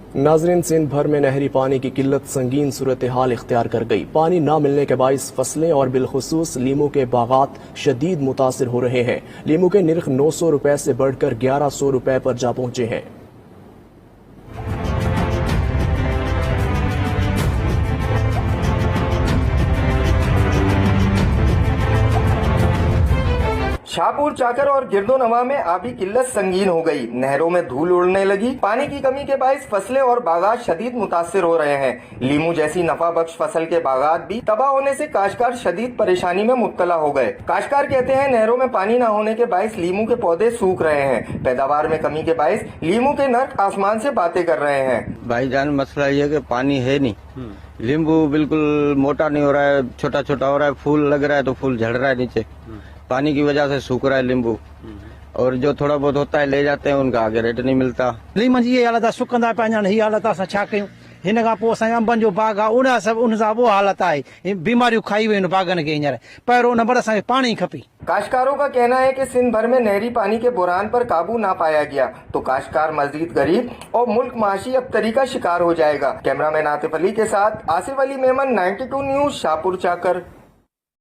नाजरीन, सिंध भर में नहरी पानी की किल्लत संगीन सूरत हाल इख्तियार कर गई। पानी न मिलने के बाइस फसलें और बिलखुसूस लीमू के बागात शदीद मुतासिर हो रहे हैं। लीमू के निर्ख 900 रुपए से बढ़कर 1100 रुपए पर जा पहुंचे हैं। शाहपुर, चाकर और गिरदोनवा में आबी किल्लत संगीन हो गई। नहरों में धूल उड़ने लगी। पानी की कमी के बाइस फसलें और बागात शदीद मुतासिर हो रहे हैं। लीमू जैसी नफा बख्श फसल के बागात भी तबाह होने से काश्तकार शदीद परेशानी में मुब्तला हो गए। काश्तकार कहते हैं नहरों में पानी न होने के बाइस लीमू के पौधे सूख रहे हैं। पैदावार में कमी के बाइस लीमू के नर्क आसमान से बातें कर रहे हैं। भाईजान, मसला ये है कि पानी है नहीं। लींबू बिल्कुल मोटा नहीं हो रहा है, छोटा छोटा हो रहा है। फूल लग रहा है तो फूल झड़ रहा है नीचे। पानी की वजह से सूख रहा है लींबू। और जो थोड़ा बहुत होता है ले जाते हैं, उनका आगे रेट नहीं मिलता। लीमन जी ये हालत आहे, सुकंदा पिया आहिनि। हीअ हालत असां छा कयूं? हिन खां पोइ असांजो अंबनि जो बाग आहे, उन सां वो हालत आहे। बीमारियूं खाई वियूं आहिनि बागनि खे। हींअर पहिरियों नंबर असांखे पाणी खपे। काश्तकारों का कहना है कि सिंध भर में नहरी पानी के बुरहान पर काबू ना पाया गया तो काश्तकार मजीद गरीब और मुल्क माशी अबतरी का शिकार हो जाएगा। कैमरामैन आतिफ अली के साथ आसिफ अली मेमन, 92 न्यूज, शाहपुर, चाकर।